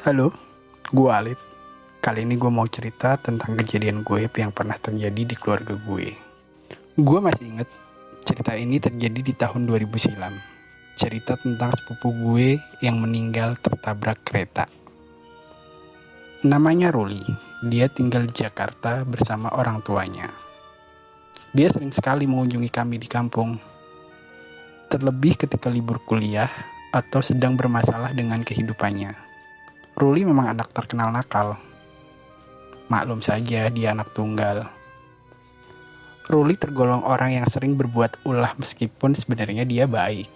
Halo, gue Alit. Kali ini gue mau cerita tentang kejadian gue yang pernah terjadi di keluarga gue. Gue masih inget cerita ini terjadi di tahun 2000 silam. Cerita tentang sepupu gue yang meninggal tertabrak kereta. Namanya Ruli. Dia tinggal di Jakarta bersama orang tuanya. Dia sering sekali mengunjungi kami di kampung. Terlebih ketika libur kuliah atau sedang bermasalah dengan kehidupannya. Ruli memang anak terkenal nakal. Maklum saja dia anak tunggal. Ruli tergolong orang yang sering berbuat ulah meskipun sebenarnya dia baik.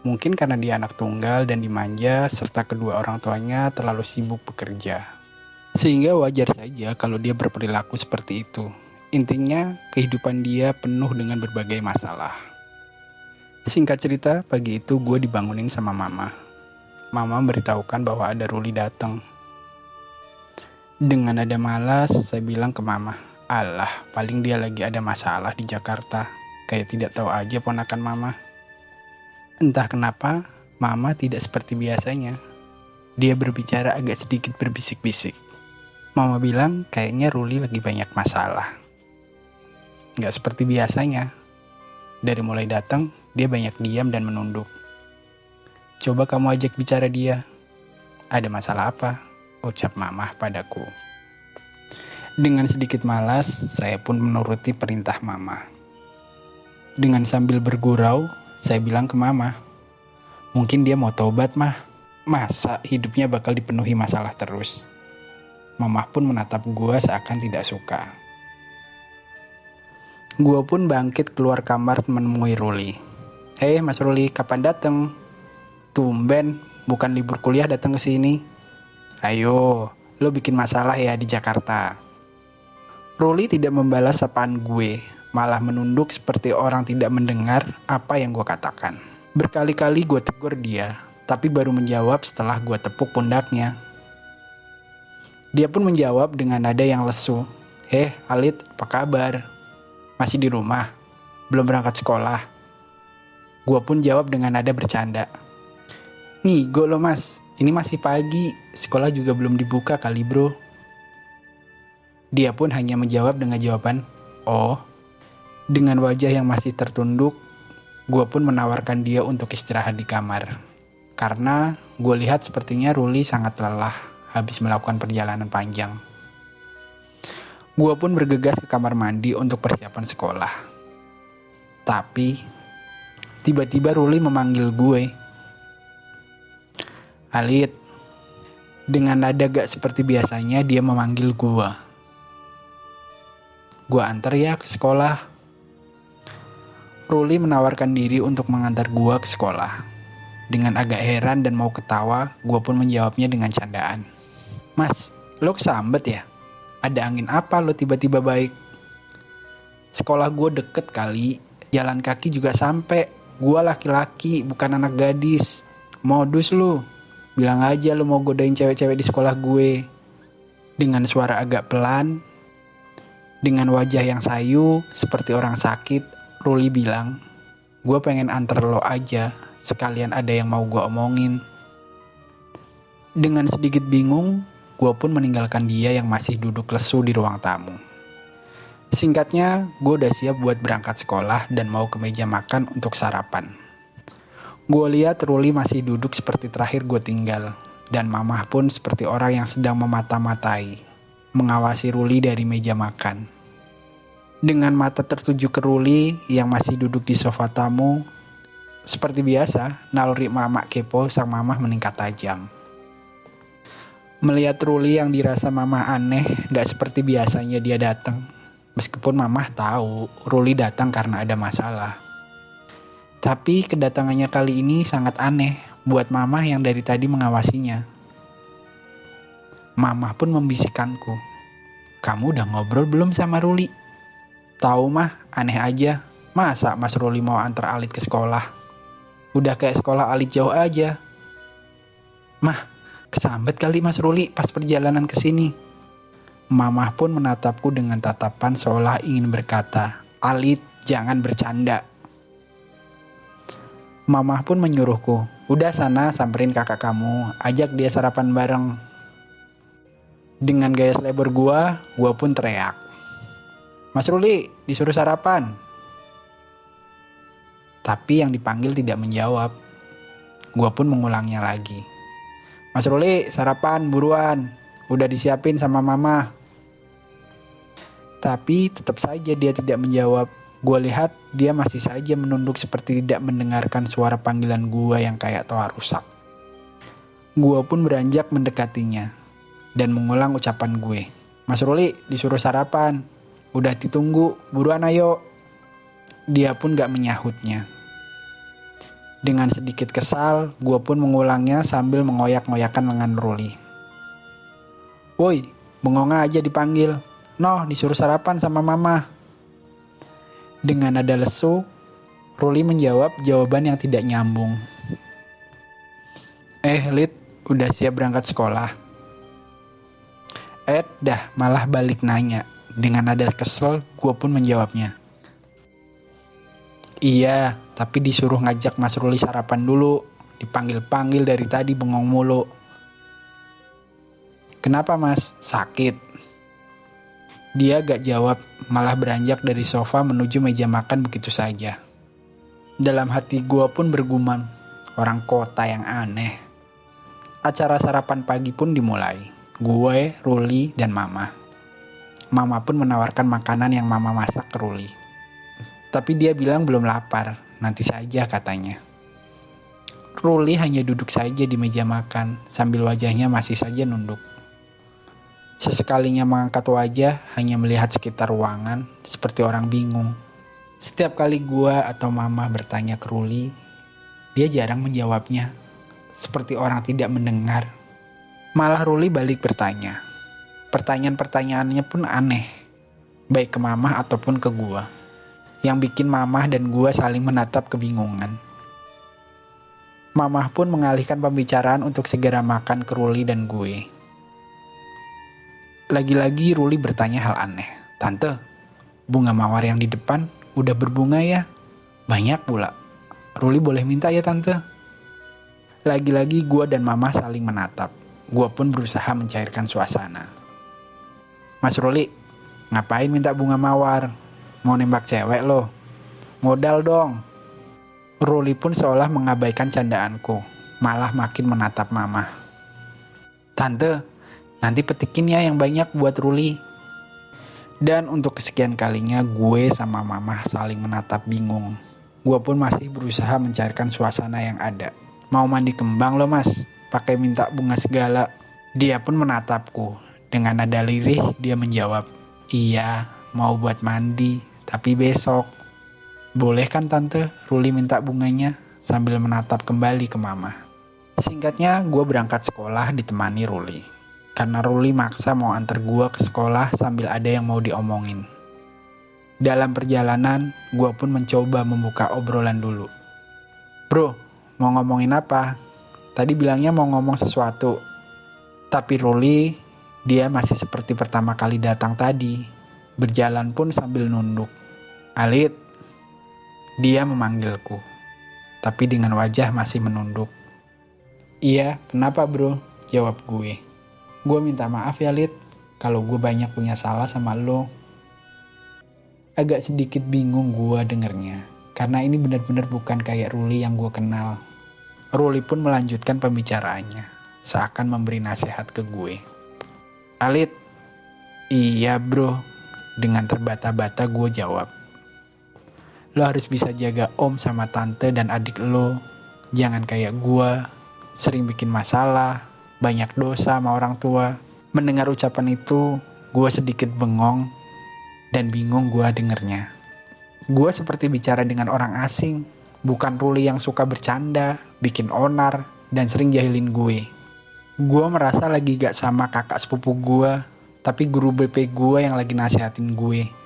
Mungkin karena dia anak tunggal dan dimanja serta kedua orang tuanya terlalu sibuk bekerja. Sehingga wajar saja kalau dia berperilaku seperti itu. Intinya kehidupan dia penuh dengan berbagai masalah. Singkat cerita, pagi itu gue dibangunin sama mama. Mama memberitahukan bahwa ada Ruli datang. Dengan nada malas, saya bilang ke mama, "Alah, paling dia lagi ada masalah di Jakarta. Kayak tidak tahu aja ponakan mama." Entah kenapa, mama tidak seperti biasanya. Dia berbicara agak sedikit berbisik-bisik. Mama bilang kayaknya Ruli lagi banyak masalah. Nggak seperti biasanya. Dari mulai datang, dia banyak diam dan menunduk. "Coba kamu ajak bicara dia." "Ada masalah apa?" ucap mama padaku. Dengan sedikit malas, saya pun menuruti perintah mama. Dengan sambil bergurau, saya bilang ke mama, "Mungkin dia mau tobat, mah. Masa hidupnya bakal dipenuhi masalah terus?" Mama pun menatap gua seakan tidak suka. Gua pun bangkit keluar kamar menemui Ruli. "Hei Mas Ruli, kapan dateng? Tumben, bukan libur kuliah datang ke sini. Ayo, lo bikin masalah ya di Jakarta." Ruli tidak membalas sapaan gue, malah menunduk seperti orang tidak mendengar apa yang gue katakan. Berkali-kali gue tegur dia, tapi baru menjawab setelah gue tepuk pundaknya. Dia pun menjawab dengan nada yang lesu. Alit, apa kabar? Masih di rumah? Belum berangkat sekolah?" Gue pun jawab dengan nada bercanda. "Ngigo lo mas, ini masih pagi, sekolah juga belum dibuka kali bro." Dia pun hanya menjawab dengan jawaban, "Oh." Dengan wajah yang masih tertunduk, gue pun menawarkan dia untuk istirahat di kamar. Karena gue lihat sepertinya Ruli sangat lelah habis melakukan perjalanan panjang. Gue pun bergegas ke kamar mandi untuk persiapan sekolah. Tapi, tiba-tiba Ruli memanggil gue. "Alit." Dengan nada gak seperti biasanya dia memanggil gue. "Gue antar ya ke sekolah." Ruli menawarkan diri untuk mengantar gue ke sekolah. Dengan agak heran dan mau ketawa, gue pun menjawabnya dengan candaan. "Mas, lo kesambet ya? Ada angin apa lo tiba-tiba baik?" "Sekolah gue deket kali, jalan kaki juga sampai. Gue laki-laki, bukan anak gadis. Modus lu. Bilang aja lu mau godain cewek-cewek di sekolah gue." Dengan suara agak pelan, dengan wajah yang sayu seperti orang sakit, Ruli bilang, "Gue pengen anter lo aja, sekalian ada yang mau gue omongin." Dengan sedikit bingung, gue pun meninggalkan dia yang masih duduk lesu di ruang tamu. Singkatnya, gue udah siap buat berangkat sekolah dan mau ke meja makan untuk sarapan. Gue lihat Ruli masih duduk seperti terakhir gue tinggal, dan mamah pun seperti orang yang sedang memata-matai, mengawasi Ruli dari meja makan. Dengan mata tertuju ke Ruli yang masih duduk di sofa tamu, seperti biasa, naluri mama kepo sang mamah meningkat tajam. Melihat Ruli yang dirasa mamah aneh, gak seperti biasanya dia datang. Meskipun mamah tahu Ruli datang karena ada masalah. Tapi kedatangannya kali ini sangat aneh buat mamah yang dari tadi mengawasinya. Mamah pun membisikkanku, "Kamu udah ngobrol belum sama Ruli?" "Tahu mah, aneh aja. Masa Mas Ruli mau antar Alit ke sekolah? Udah kayak sekolah Alit jauh aja." "Mah, kesambet kali Mas Ruli pas perjalanan ke sini." Mamah pun menatapku dengan tatapan seolah ingin berkata, "Alit, jangan bercanda." Mamah pun menyuruhku, Udah sana samperin kakak kamu, ajak dia sarapan bareng. Dengan gaya selebor gua pun teriak. Mas Ruli, disuruh sarapan. Tapi yang dipanggil tidak menjawab. Gua pun mengulangnya lagi. Mas Ruli, sarapan buruan. Udah disiapin sama mama. Tapi tetap saja dia tidak menjawab. Gua lihat dia masih saja menunduk seperti tidak mendengarkan suara panggilan gua yang kayak toa rusak. Gua pun beranjak mendekatinya dan mengulang ucapan gue. Mas Ruli, disuruh sarapan. Udah ditunggu, buruan ayo. Dia pun gak menyahutnya. Dengan sedikit kesal, gue pun mengulangnya sambil mengoyak-ngoyakan lengan Ruli. Woi, bengong aja dipanggil. Noh, disuruh sarapan sama mama. Dengan nada lesu, Ruli menjawab jawaban yang tidak nyambung. Lid, udah siap berangkat sekolah? Dah malah balik nanya. Dengan nada kesel, gue pun menjawabnya. Iya, tapi disuruh ngajak Mas Ruli sarapan dulu. Dipanggil-panggil dari tadi bengong mulu. Kenapa mas? Sakit? Dia gak jawab, malah beranjak dari sofa menuju meja makan begitu saja. Dalam hati gue pun bergumam, orang kota yang aneh. Acara sarapan pagi pun dimulai. Gue, Ruli, dan Mama. Mama pun menawarkan makanan yang Mama masak ke Ruli. Tapi dia bilang belum lapar, nanti saja katanya. Ruli hanya duduk saja di meja makan, sambil wajahnya masih saja nunduk. Sesekalinya mengangkat wajah, hanya melihat sekitar ruangan, seperti orang bingung. Setiap kali gua atau Mama bertanya ke Ruli, dia jarang menjawabnya, seperti orang tidak mendengar. Malah Ruli balik bertanya. Pertanyaan-pertanyaannya pun aneh, baik ke Mama ataupun ke gua, yang bikin Mama dan gua saling menatap kebingungan. Mama pun mengalihkan pembicaraan untuk segera makan ke Ruli dan gue. Lagi-lagi Ruli bertanya hal aneh. Tante, bunga mawar yang di depan udah berbunga ya? Banyak pula. Ruli boleh minta ya tante? Lagi-lagi gue dan Mama saling menatap. Gue pun berusaha mencairkan suasana. Mas Ruli, ngapain minta bunga mawar? Mau nembak cewek lo? Modal dong. Ruli pun seolah mengabaikan candaanku, malah makin menatap Mama. Tante, nanti petikin ya yang banyak buat Ruli. Dan untuk kesekian kalinya gue sama Mama saling menatap bingung. Gue pun masih berusaha mencairkan suasana yang ada. Mau mandi kembang lo mas, pakai minta bunga segala. Dia pun menatapku. Dengan nada lirih dia menjawab, iya mau buat mandi, tapi besok. Boleh kan tante, Ruli minta bunganya sambil menatap kembali ke Mama. Singkatnya, gue berangkat sekolah ditemani Ruli. Karena Ruli maksa mau antar gue ke sekolah sambil ada yang mau diomongin. Dalam perjalanan, gue pun mencoba membuka obrolan dulu. Bro, mau ngomongin apa? Tadi bilangnya mau ngomong sesuatu. Tapi Ruli, dia masih seperti pertama kali datang tadi. Berjalan pun sambil nunduk. Alit. Dia memanggilku, tapi dengan wajah masih menunduk. Iya, kenapa bro? Jawab gue. Gue minta maaf ya Lid, kalau gue banyak punya salah sama lo. Agak sedikit bingung gue dengernya, karena ini benar-benar bukan kayak Ruli yang gue kenal. Ruli pun melanjutkan pembicaraannya, seakan memberi nasihat ke gue. Alit, iya bro, dengan terbata-bata gue jawab. Lo harus bisa jaga om sama tante dan adik lo. Jangan kayak gue, sering bikin masalah, banyak dosa sama orang tua. Mendengar ucapan itu, gue sedikit bengong dan bingung gue dengernya. Gue seperti bicara dengan orang asing, bukan Ruli yang suka bercanda, bikin onar, dan sering jahilin gue. Gue merasa lagi gak sama kakak sepupu gue, tapi guru BP gue yang lagi nasihatin gue.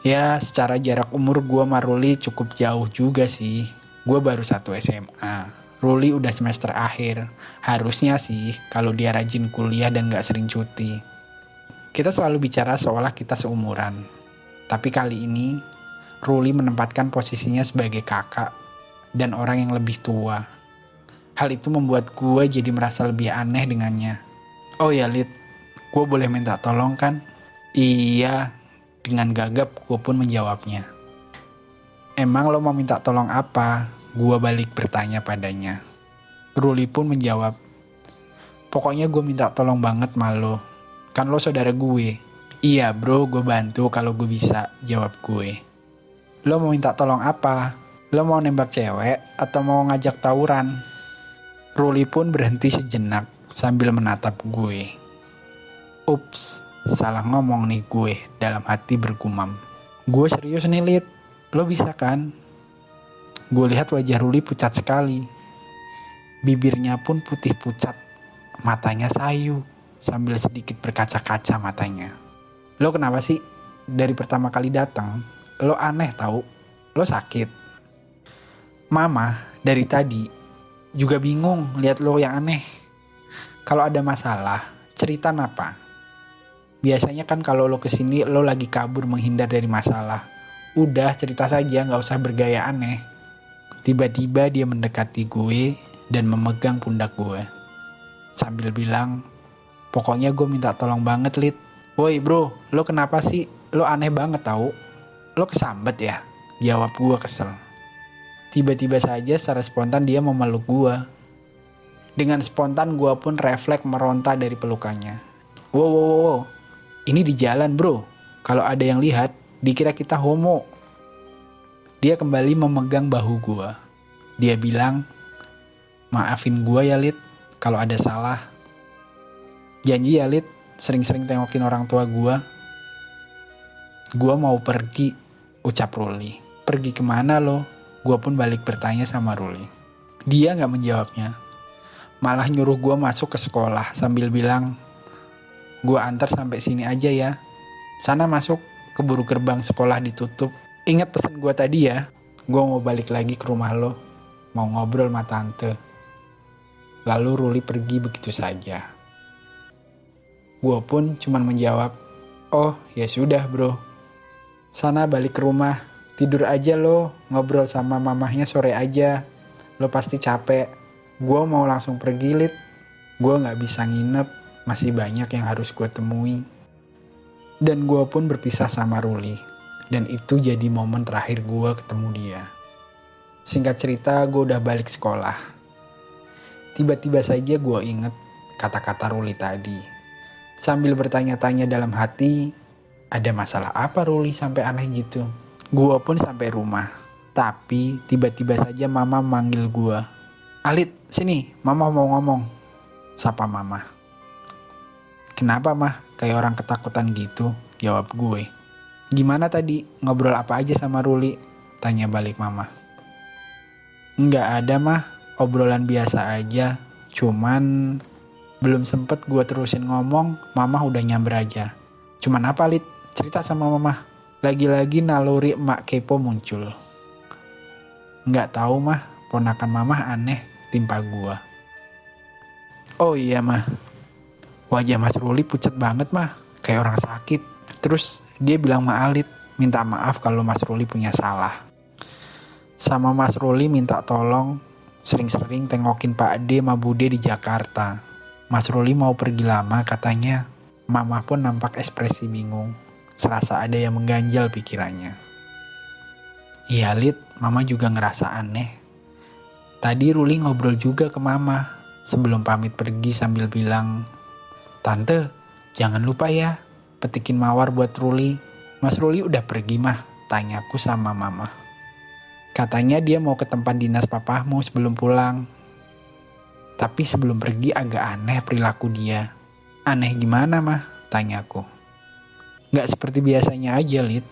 Ya, secara jarak umur gue sama Ruli cukup jauh juga sih. Gue baru 1 SMA. Ruli udah semester akhir. Harusnya sih kalau dia rajin kuliah dan gak sering cuti. Kita selalu bicara seolah kita seumuran. Tapi kali ini, Ruli menempatkan posisinya sebagai kakak dan orang yang lebih tua. Hal itu membuat gue jadi merasa lebih aneh dengannya. Oh ya Lid, gue boleh minta tolong kan? Iya, dengan gagap gue pun menjawabnya. Emang lo mau minta tolong apa? Gue balik bertanya padanya. Ruli pun menjawab, pokoknya gue minta tolong banget sama lo. Kan lo saudara gue. Iya bro, gue bantu kalau gue bisa, jawab gue. Lo mau minta tolong apa? Lo mau nembak cewek atau mau ngajak tawuran? Ruli pun berhenti sejenak sambil menatap gue. Ups, salah ngomong nih gue, dalam hati bergumam. Gue serius nih Lid, lo bisa kan? Gue lihat wajah Ruli pucat sekali. Bibirnya pun putih pucat, matanya sayu, sambil sedikit berkaca-kaca matanya. Lo kenapa sih? Dari pertama kali datang, lo aneh tahu? Lo sakit? Mama dari tadi juga bingung lihat lo yang aneh. Kalau ada masalah, cerita apa? Biasanya kan kalau lo kesini lo lagi kabur menghindar dari masalah. Udah cerita saja, gak usah bergaya aneh. Tiba-tiba dia mendekati gue dan memegang pundak gue. Sambil bilang, pokoknya gue minta tolong banget Lid. Woi bro, lo kenapa sih? Lo aneh banget tau. Lo kesambet ya? Jawab gue kesel. Tiba-tiba saja secara spontan dia memeluk gue. Dengan spontan gue pun refleks meronta dari pelukannya. Wow, ini di jalan bro. Kalau ada yang lihat, dikira kita homo. Dia kembali memegang bahu gue. Dia bilang, maafin gue ya Lid, kalau ada salah. Janji ya Lid, sering-sering tengokin orang tua gue. Gue mau pergi, ucap Ruli. Pergi kemana lo? Gue pun balik bertanya sama Ruli. Dia gak menjawabnya. Malah nyuruh gue masuk ke sekolah sambil bilang, gue antar sampai sini aja ya. Sana masuk, keburu gerbang sekolah ditutup. Ingat pesan gue tadi ya, gue mau balik lagi ke rumah lo, mau ngobrol sama tante. Lalu Ruli pergi begitu saja. Gue pun cuman menjawab, oh ya sudah bro. Sana balik ke rumah, tidur aja lo, ngobrol sama mamahnya sore aja. Lo pasti capek. Gue mau langsung pergi Lid. Gue gak bisa nginep, masih banyak yang harus gue temui. Dan gue pun berpisah sama Ruli. Dan itu jadi momen terakhir gue ketemu dia. Singkat cerita, gue udah balik sekolah. Tiba-tiba saja gue inget kata-kata Ruli tadi. Sambil bertanya-tanya dalam hati, ada masalah apa Ruli sampai aneh gitu? Gue pun sampai rumah. Tapi tiba-tiba saja mama manggil gue. Alit, sini, mama mau ngomong. Sapa mama. Kenapa mah? Kayak orang ketakutan gitu, jawab gue. Gimana tadi? Ngobrol apa aja sama Ruli? Tanya balik mama. Nggak ada mah, obrolan biasa aja. Cuman belum sempet gue terusin ngomong, mama udah nyamber aja. Cuman apa Lid? Cerita sama mama. Lagi-lagi naluri emak kepo muncul. Nggak tahu mah, ponakan mama aneh, timpa gue. Oh iya mah, wajah Mas Ruli pucat banget mah, kayak orang sakit. Terus dia bilang sama Alit, minta maaf kalau Mas Ruli punya salah. Sama Mas Ruli minta tolong sering-sering tengokin Pak D sama Bude di Jakarta. Mas Ruli mau pergi lama katanya. Mama pun nampak ekspresi bingung. Serasa ada yang mengganjal pikirannya. Iya Lit, mama juga ngerasa aneh. Tadi Ruli ngobrol juga ke mama. Sebelum pamit pergi sambil bilang, Tante, jangan lupa ya, petikin mawar buat Ruli. Mas Ruli udah pergi mah, tanyaku sama mama. Katanya dia mau ke tempat dinas papahmu sebelum pulang. Tapi sebelum pergi agak aneh perilaku dia. Aneh gimana mah? Tanyaku. Gak seperti biasanya aja Lid.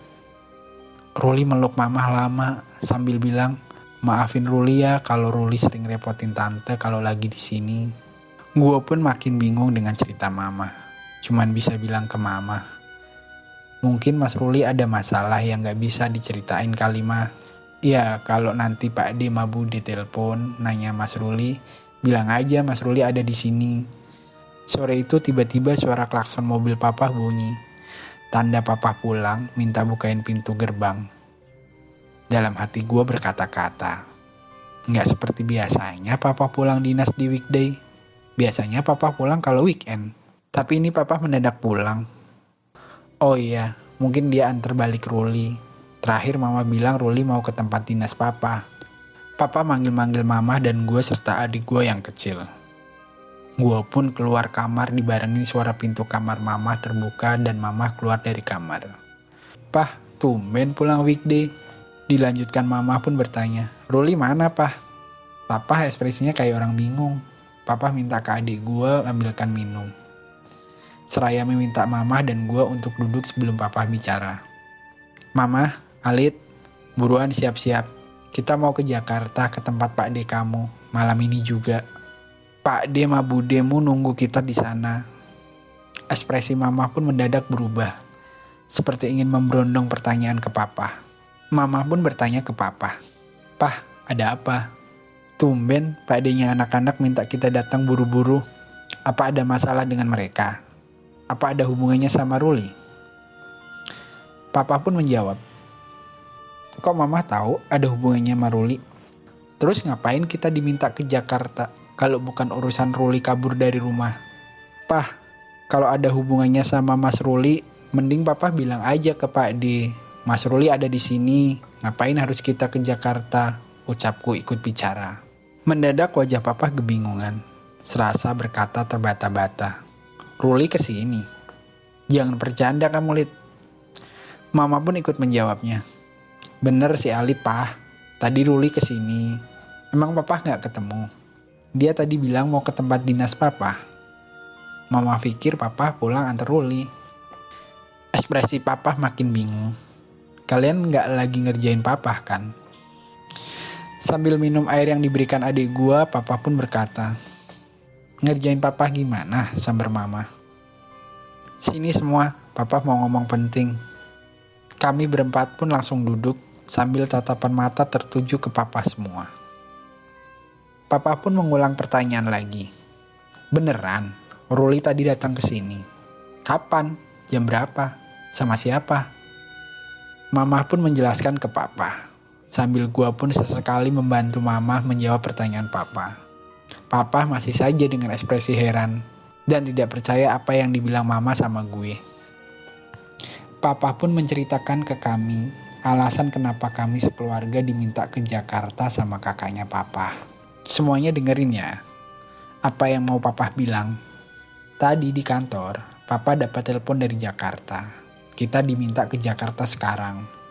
Ruli meluk mama lama sambil bilang, maafin Ruli ya kalau Ruli sering repotin tante kalau lagi di sini. Gue pun makin bingung dengan cerita mama. Cuman bisa bilang ke mama, mungkin Mas Ruli ada masalah yang gak bisa diceritain kali mah. Ya kalau nanti Pak D sama Bude telepon nanya Mas Ruli, bilang aja Mas Ruli ada di sini. Sore itu tiba-tiba suara klakson mobil papa bunyi. Tanda papa pulang, minta bukain pintu gerbang. Dalam hati gue berkata-kata, Nggak seperti biasanya papa pulang dinas di weekday. Biasanya papa pulang kalau weekend. Tapi ini papa mendadak pulang. Oh iya, mungkin dia antar balik Ruli. Terakhir mama bilang Ruli mau ke tempat dinas papa. Papa manggil-manggil mama dan gue serta adik gue yang kecil. Gue pun keluar kamar dibarengi suara pintu kamar mama terbuka dan mama keluar dari kamar. Pah, tumben pulang weekday. Dilanjutkan mama pun bertanya, Ruli mana pah? Papa ekspresinya kayak orang bingung. Papa minta ke adik gue ambilkan minum. Seraya meminta mama dan gue untuk duduk sebelum papa bicara. Mama, Alit, buruan siap-siap. Kita mau ke Jakarta ke tempat Pak D kamu, malam ini juga. Pak D sama Budemu nunggu kita di sana. Ekspresi mama pun mendadak berubah. Seperti ingin memberondong pertanyaan ke papa. Mama pun bertanya ke papa. Pah, ada apa? Tumben Pak D-nya anak-anak minta kita datang buru-buru. Apa ada masalah dengan mereka? Apa ada hubungannya sama Ruli? Papa pun menjawab. Kok mama tahu ada hubungannya sama Ruli? Terus ngapain kita diminta ke Jakarta kalau bukan urusan Ruli kabur dari rumah? Pah, kalau ada hubungannya sama Mas Ruli, mending papa bilang aja ke Pak D. Mas Ruli ada di sini, ngapain harus kita ke Jakarta? Ucapku ikut bicara. Mendadak wajah papa kebingungan. Serasa berkata terbata-bata. Ruli kesini. Jangan bercanda kamu, Lid. Mama pun ikut menjawabnya. Bener si Alit, Pah. Tadi Ruli kesini. Emang papa gak ketemu? Dia tadi bilang mau ke tempat dinas papa. Mama pikir papa pulang antar Ruli. Ekspresi papa makin bingung. Kalian gak lagi ngerjain papa kan? Sambil minum air yang diberikan adik gua, papa pun berkata, ngerjain papa gimana? Sambar mama. Sini semua, papa mau ngomong penting. Kami berempat pun langsung duduk sambil tatapan mata tertuju ke papa semua. Papa pun mengulang pertanyaan lagi. Beneran, Ruli tadi datang ke sini. Kapan? Jam berapa? Sama siapa? Mama pun menjelaskan ke papa. Sambil gua pun sesekali membantu mama menjawab pertanyaan papa. Papa masih saja dengan ekspresi heran dan tidak percaya apa yang dibilang mama sama gue. Papa pun menceritakan ke kami alasan kenapa kami sekeluarga diminta ke Jakarta sama kakaknya papa. Semuanya dengerin ya. Apa yang mau papa bilang? Tadi di kantor, papa dapat telepon dari Jakarta. Kita diminta ke Jakarta sekarang.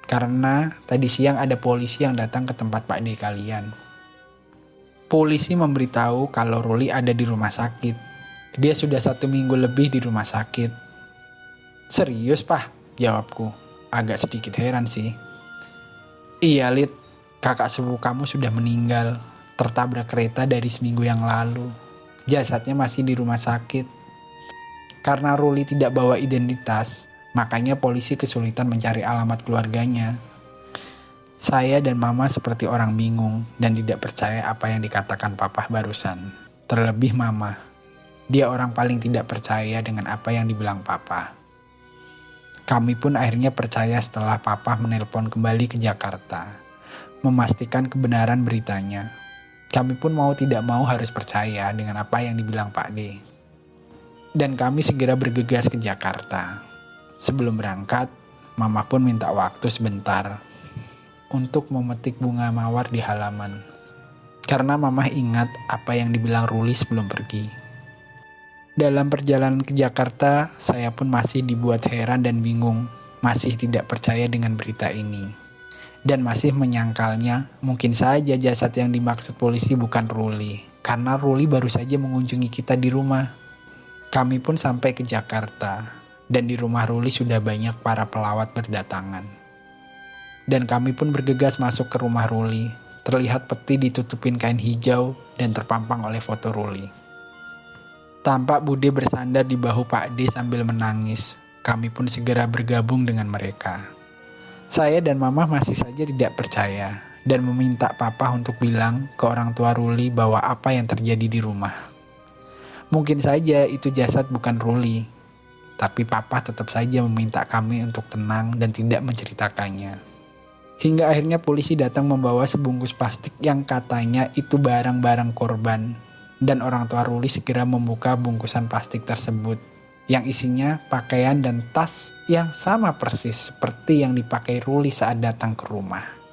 Karena tadi siang ada polisi yang datang ke tempat Pak D kalian. Polisi memberitahu kalau Ruli ada di rumah sakit. Dia sudah 1 minggu lebih di rumah sakit. Serius, Pah? Jawabku. Agak sedikit heran sih. Iya, Lid. Kakak sepupu kamu sudah meninggal. Tertabrak kereta dari seminggu yang lalu. Jasadnya masih di rumah sakit. Karena Ruli tidak bawa identitas, makanya polisi kesulitan mencari alamat keluarganya. Saya dan mama seperti orang bingung dan tidak percaya apa yang dikatakan papa barusan. Terlebih mama. Dia orang paling tidak percaya dengan apa yang dibilang papa. Kami pun akhirnya percaya setelah papa menelpon kembali ke Jakarta. Memastikan kebenaran beritanya. Kami pun mau tidak mau harus percaya dengan apa yang dibilang Pak D. Dan kami segera bergegas ke Jakarta. Sebelum berangkat, mama pun minta waktu sebentar untuk memetik bunga mawar di halaman. Karena mama ingat apa yang dibilang Ruli sebelum pergi. Dalam perjalanan ke Jakarta, saya pun masih dibuat heran dan bingung, masih tidak percaya dengan berita ini. Dan masih menyangkalnya, mungkin saja jasad yang dimaksud polisi bukan Ruli, karena Ruli baru saja mengunjungi kita di rumah. Kami pun sampai ke Jakarta, dan di rumah Ruli sudah banyak para pelawat berdatangan. Dan kami pun bergegas masuk ke rumah Ruli, terlihat peti ditutupin kain hijau dan terpampang oleh foto Ruli. Tampak Bude bersandar di bahu Pak D sambil menangis. Kami pun segera bergabung dengan mereka. Saya dan Mama masih saja tidak percaya dan meminta Papa untuk bilang ke orang tua Ruli bahwa apa yang terjadi di rumah. Mungkin saja itu jasad bukan Ruli, tapi Papa tetap saja meminta kami untuk tenang dan tidak menceritakannya. Hingga akhirnya polisi datang membawa sebungkus plastik yang katanya itu barang-barang korban. Dan orang tua Ruli segera membuka bungkusan plastik tersebut yang isinya pakaian dan tas yang sama persis seperti yang dipakai Ruli saat datang ke rumah.